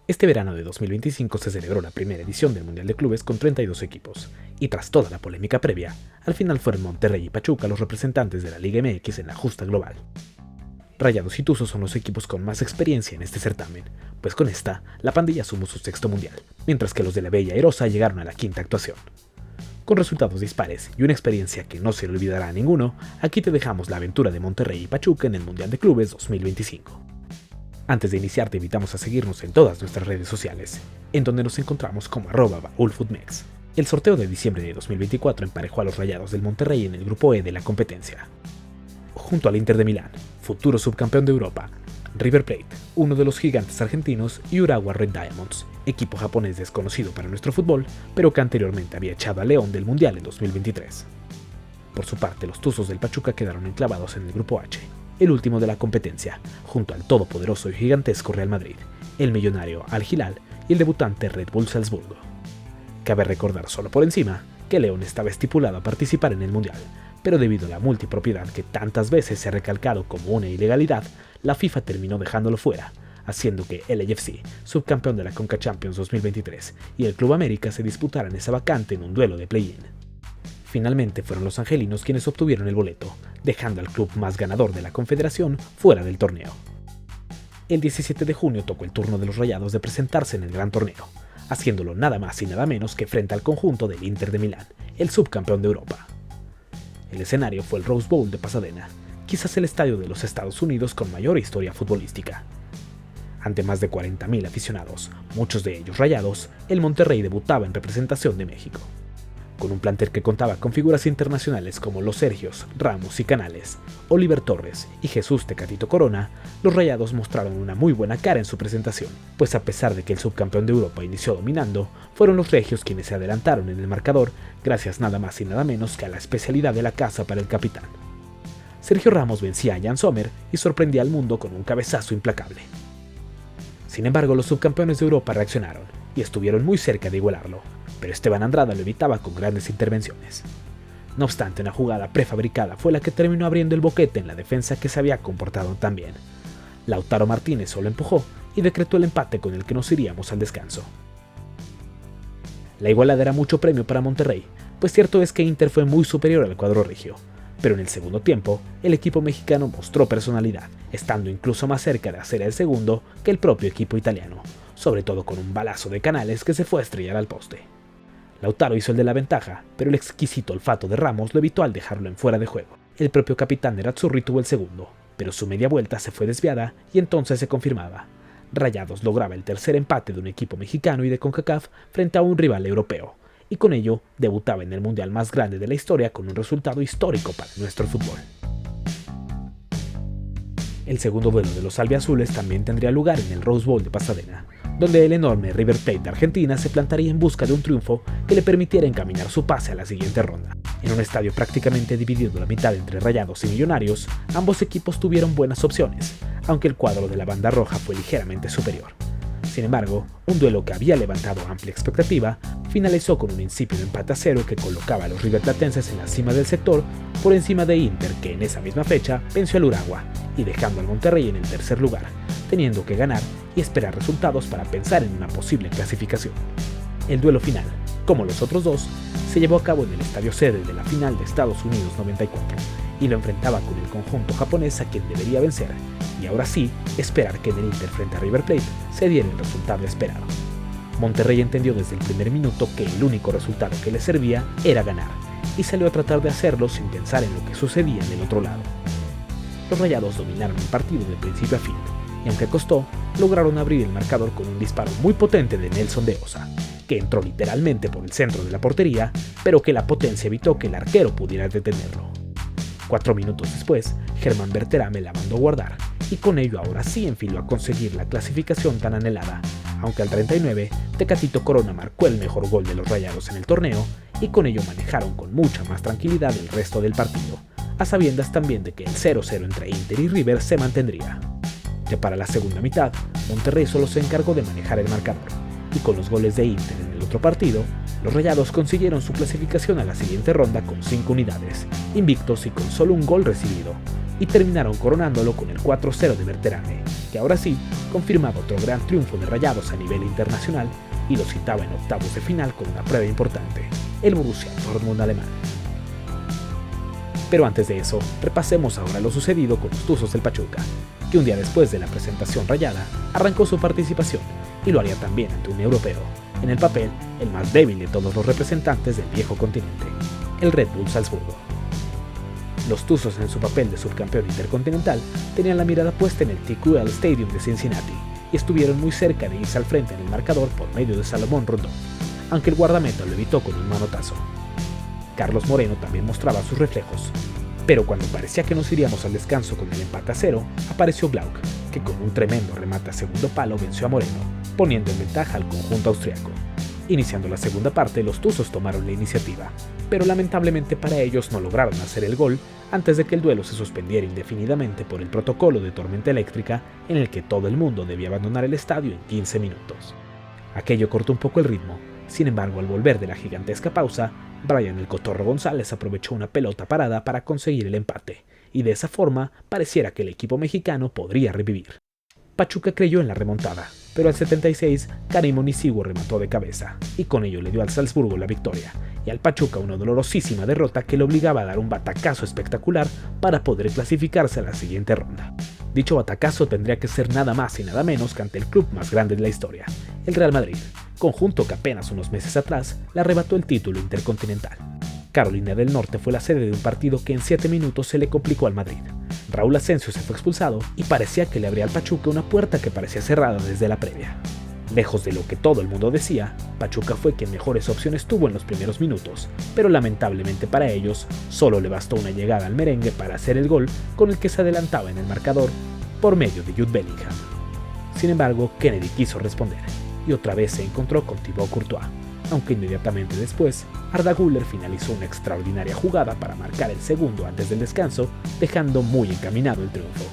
Este verano de 2025 se celebró la primera edición del Mundial de Clubes con 32 equipos, y tras toda la polémica previa, al final fueron Monterrey y Pachuca los representantes de la Liga MX en la justa global. Rayados y Tuzos son los equipos con más experiencia en este certamen, pues con esta, la pandilla sumó su sexto mundial, mientras que los de la Bella Airosa llegaron a la quinta actuación. Con resultados dispares y una experiencia que no se le olvidará a ninguno, aquí te dejamos la aventura de Monterrey y Pachuca en el Mundial de Clubes 2025. Antes de iniciar te invitamos a seguirnos en todas nuestras redes sociales, en donde nos encontramos como @baulfootmex. El sorteo de diciembre de 2024 emparejó a los Rayados del Monterrey en el grupo E de la competencia, junto al Inter de Milán, futuro subcampeón de Europa, River Plate, uno de los gigantes argentinos, y Urawa Red Diamonds, equipo japonés desconocido para nuestro fútbol, pero que anteriormente había echado a León del Mundial en 2023. Por su parte, los Tuzos del Pachuca quedaron enclavados en el grupo H, el último de la competencia, junto al todopoderoso y gigantesco Real Madrid, el millonario Al Hilal y el debutante Red Bull Salzburgo. Cabe recordar solo por encima que León estaba estipulado a participar en el Mundial, pero debido a la multipropiedad que tantas veces se ha recalcado como una ilegalidad, la FIFA terminó dejándolo fuera, haciendo que el LAFC, subcampeón de la Conca Champions 2023, y el Club América se disputaran esa vacante en un duelo de play-in. Finalmente fueron los angelinos quienes obtuvieron el boleto, dejando al club más ganador de la Confederación fuera del torneo. El 17 de junio tocó el turno de los Rayados de presentarse en el gran torneo, haciéndolo nada más y nada menos que frente al conjunto del Inter de Milán, el subcampeón de Europa. El escenario fue el Rose Bowl de Pasadena, quizás el estadio de los Estados Unidos con mayor historia futbolística. Ante más de 40.000 aficionados, muchos de ellos rayados, el Monterrey debutaba en representación de México. Con un plantel que contaba con figuras internacionales como los Sergios, Ramos y Canales, Oliver Torres y Jesús Tecatito Corona, los Rayados mostraron una muy buena cara en su presentación, pues a pesar de que el subcampeón de Europa inició dominando, fueron los regios quienes se adelantaron en el marcador gracias nada más y nada menos que a la especialidad de la casa para el capitán. Sergio Ramos vencía a Jan Sommer y sorprendía al mundo con un cabezazo implacable. Sin embargo, los subcampeones de Europa reaccionaron y estuvieron muy cerca de igualarlo, pero Esteban Andrada lo evitaba con grandes intervenciones. No obstante, una jugada prefabricada fue la que terminó abriendo el boquete en la defensa que se había comportado tan bien. Lautaro Martínez solo empujó y decretó el empate con el que nos iríamos al descanso. La igualada era mucho premio para Monterrey, pues cierto es que Inter fue muy superior al cuadro regio, pero en el segundo tiempo, el equipo mexicano mostró personalidad, estando incluso más cerca de hacer el segundo que el propio equipo italiano, sobre todo con un balazo de Canales que se fue a estrellar al poste. Lautaro hizo el de la ventaja, pero el exquisito olfato de Ramos lo evitó al dejarlo en fuera de juego. El propio capitán Nerazzurri tuvo el segundo, pero su media vuelta se fue desviada y entonces se confirmaba. Rayados lograba el tercer empate de un equipo mexicano y de CONCACAF frente a un rival europeo, y con ello debutaba en el mundial más grande de la historia con un resultado histórico para nuestro fútbol. El segundo duelo de los albiazules también tendría lugar en el Rose Bowl de Pasadena, donde el enorme River Plate de Argentina se plantaría en busca de un triunfo que le permitiera encaminar su pase a la siguiente ronda. En un estadio prácticamente dividido a la mitad entre Rayados y Millonarios, ambos equipos tuvieron buenas opciones, aunque el cuadro de la banda roja fue ligeramente superior. Sin embargo, un duelo que había levantado amplia expectativa finalizó con un insípido empate a 0 que colocaba a los riverplatenses en la cima del sector por encima de Inter, que en esa misma fecha venció al Urawa, y dejando al Monterrey en el tercer lugar, teniendo que ganar y esperar resultados para pensar en una posible clasificación. El duelo final, como los otros dos, se llevó a cabo en el estadio sede de la final de Estados Unidos 94, y lo enfrentaba con el conjunto japonés a quien debería vencer, y ahora sí, esperar que en el Inter frente a River Plate se diera el resultado esperado. Monterrey entendió desde el primer minuto que el único resultado que le servía era ganar, y salió a tratar de hacerlo sin pensar en lo que sucedía en el otro lado. Los Rayados dominaron el partido de principio a fin, y aunque costó, lograron abrir el marcador con un disparo muy potente de Nelson de Osa, que entró literalmente por el centro de la portería, pero que la potencia evitó que el arquero pudiera detenerlo. 4 minutos después, Germán Berterame la mandó guardar, y con ello ahora sí enfiló a conseguir la clasificación tan anhelada, aunque al 39, Tecatito Corona marcó el mejor gol de los Rayados en el torneo, y con ello manejaron con mucha más tranquilidad el resto del partido, a sabiendas también de que el 0-0 entre Inter y River se mantendría. Ya para la segunda mitad, Monterrey solo se encargó de manejar el marcador, y con los goles de Inter en el otro partido, los Rayados consiguieron su clasificación a la siguiente ronda con 5 unidades, invictos y con solo un gol recibido, y terminaron coronándolo con el 4-0 de Berterame, que ahora sí confirmaba otro gran triunfo de Rayados a nivel internacional y lo citaba en octavos de final con una prueba importante, el Borussia Dortmund alemán. Pero antes de eso, repasemos ahora lo sucedido con los Tuzos del Pachuca, que un día después de la presentación rayada, arrancó su participación y lo haría también ante un europeo, en el papel el más débil de todos los representantes del viejo continente, el Red Bull Salzburgo. Los Tuzos en su papel de subcampeón intercontinental tenían la mirada puesta en el TQL Stadium de Cincinnati y estuvieron muy cerca de irse al frente en el marcador por medio de Salomón Rondón, aunque el guardameta lo evitó con un manotazo. Carlos Moreno también mostraba sus reflejos, pero cuando parecía que nos iríamos al descanso con el empate a 0, apareció Glauc, que con un tremendo remate a segundo palo venció a Moreno, poniendo en ventaja al conjunto austriaco. Iniciando la segunda parte, los Tuzos tomaron la iniciativa, pero lamentablemente para ellos no lograron hacer el gol antes de que el duelo se suspendiera indefinidamente por el protocolo de tormenta eléctrica en el que todo el mundo debía abandonar el estadio en 15 minutos. Aquello cortó un poco el ritmo, sin embargo al volver de la gigantesca pausa, Brian el Cotorro González aprovechó una pelota parada para conseguir el empate, y de esa forma pareciera que el equipo mexicano podría revivir. Pachuca creyó en la remontada, pero al 76 Karim Onisiwo remató de cabeza, y con ello le dio al Salzburgo la victoria, y al Pachuca una dolorosísima derrota que le obligaba a dar un batacazo espectacular para poder clasificarse a la siguiente ronda. Dicho batacazo tendría que ser nada más y nada menos que ante el club más grande de la historia, el Real Madrid, conjunto que apenas unos meses atrás le arrebató el título intercontinental. Carolina del Norte fue la sede de un partido que en 7 minutos se le complicó al Madrid. Raúl Asensio se fue expulsado y parecía que le abría al Pachuca una puerta que parecía cerrada desde la previa. Lejos de lo que todo el mundo decía, Pachuca fue quien mejores opciones tuvo en los primeros minutos, pero lamentablemente para ellos, solo le bastó una llegada al merengue para hacer el gol con el que se adelantaba en el marcador por medio de Jude Bellingham. Sin embargo, Kennedy quiso responder, y otra vez se encontró con Thibaut Courtois, aunque inmediatamente después, Arda Güler finalizó una extraordinaria jugada para marcar el segundo antes del descanso, dejando muy encaminado el triunfo.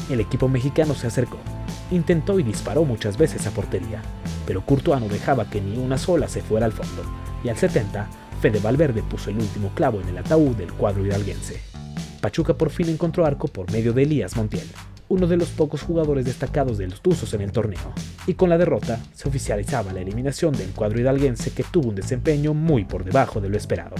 El equipo mexicano se acercó, intentó y disparó muchas veces a portería, pero Courtois no dejaba que ni una sola se fuera al fondo, y al 70, Fede Valverde puso el último clavo en el ataúd del cuadro hidalguense. Pachuca por fin encontró arco por medio de Elías Montiel, uno de los pocos jugadores destacados de los Tuzos en el torneo, y con la derrota se oficializaba la eliminación del cuadro hidalguense que tuvo un desempeño muy por debajo de lo esperado.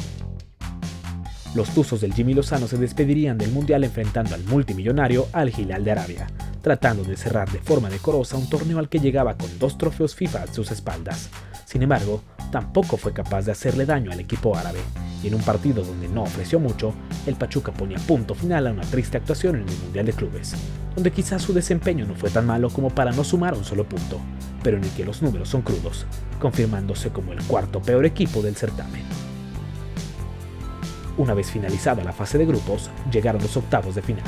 Los Tuzos del Jimmy Lozano se despedirían del Mundial enfrentando al multimillonario Al Hilal de Arabia, tratando de cerrar de forma decorosa un torneo al que llegaba con 2 trofeos FIFA a sus espaldas. Sin embargo, tampoco fue capaz de hacerle daño al equipo árabe, y en un partido donde no ofreció mucho, el Pachuca ponía punto final a una triste actuación en el Mundial de Clubes, donde quizás su desempeño no fue tan malo como para no sumar un solo punto, pero en el que los números son crudos, confirmándose como el 4º peor equipo del certamen. Una vez finalizada la fase de grupos, llegaron los octavos de final,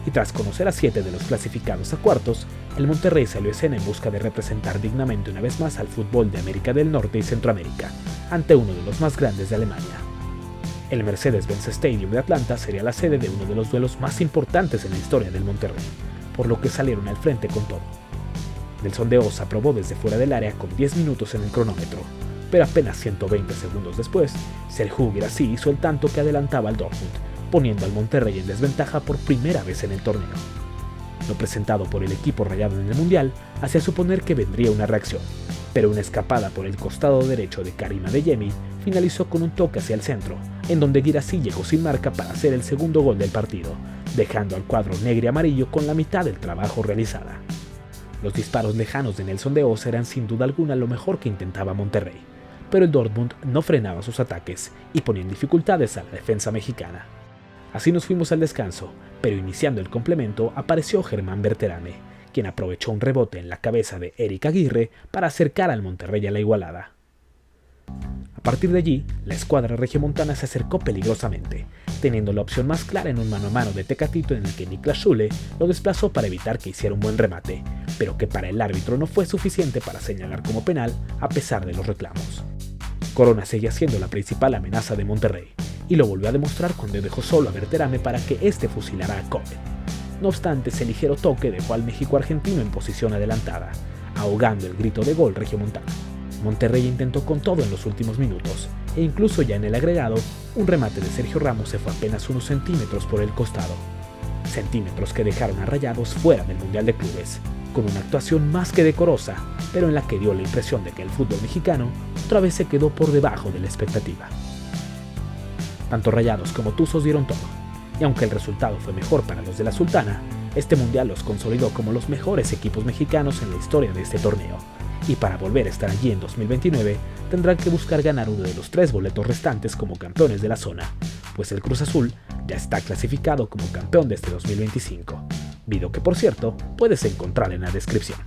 y tras conocer a 7 de los clasificados a cuartos, el Monterrey salió a escena en busca de representar dignamente una vez más al fútbol de América del Norte y Centroamérica, ante uno de los más grandes de Alemania. El Mercedes-Benz Stadium de Atlanta sería la sede de uno de los duelos más importantes en la historia del Monterrey, por lo que salieron al frente con todo. Nelson de Osa probó desde fuera del área con 10 minutos en el cronómetro, pero apenas 120 segundos después, Serhou Guirassy hizo el tanto que adelantaba al Dortmund, poniendo al Monterrey en desventaja por primera vez en el torneo. Lo presentado por el equipo rayado en el Mundial hacía suponer que vendría una reacción, pero una escapada por el costado derecho de Karim Adeyemi finalizó con un toque hacia el centro, en donde Guirassy llegó sin marca para hacer el segundo gol del partido, dejando al cuadro negro y amarillo con la mitad del trabajo realizada. Los disparos lejanos de Nelson de Osa eran sin duda alguna lo mejor que intentaba Monterrey, pero el Dortmund no frenaba sus ataques y ponía en dificultades a la defensa mexicana. Así nos fuimos al descanso, pero iniciando el complemento apareció Germán Berterame, quien aprovechó un rebote en la cabeza de Eric Aguirre para acercar al Monterrey a la igualada. A partir de allí, la escuadra regiomontana se acercó peligrosamente, teniendo la opción más clara en un mano a mano de Tecatito en el que Niklas Schule lo desplazó para evitar que hiciera un buen remate, pero que para el árbitro no fue suficiente para señalar como penal a pesar de los reclamos. Corona seguía siendo la principal amenaza de Monterrey, y lo volvió a demostrar cuando dejó solo a Berterame para que éste fusilara a Kobe. No obstante, ese ligero toque dejó al México argentino en posición adelantada, ahogando el grito de gol regiomontano. Monterrey intentó con todo en los últimos minutos, e incluso ya en el agregado, un remate de Sergio Ramos se fue apenas unos centímetros por el costado. centímetros que dejaron a Rayados fuera del Mundial de Clubes, con una actuación más que decorosa, pero en la que dio la impresión de que el fútbol mexicano otra vez se quedó por debajo de la expectativa. Tanto Rayados como Tuzos dieron todo, y aunque el resultado fue mejor para los de la Sultana, este mundial los consolidó como los mejores equipos mexicanos en la historia de este torneo, y para volver a estar allí en 2029 tendrán que buscar ganar uno de los 3 boletos restantes como campeones de la zona, pues el Cruz Azul ya está clasificado como campeón de este 2025, video que por cierto puedes encontrar en la descripción.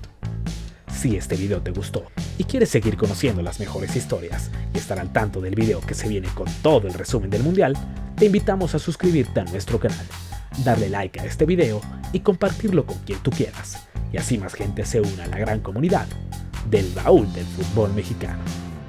Si este video te gustó y quieres seguir conociendo las mejores historias y estar al tanto del video que se viene con todo el resumen del mundial, te invitamos a suscribirte a nuestro canal, darle like a este video y compartirlo con quien tú quieras, y así más gente se una a la gran comunidad del baúl del fútbol mexicano.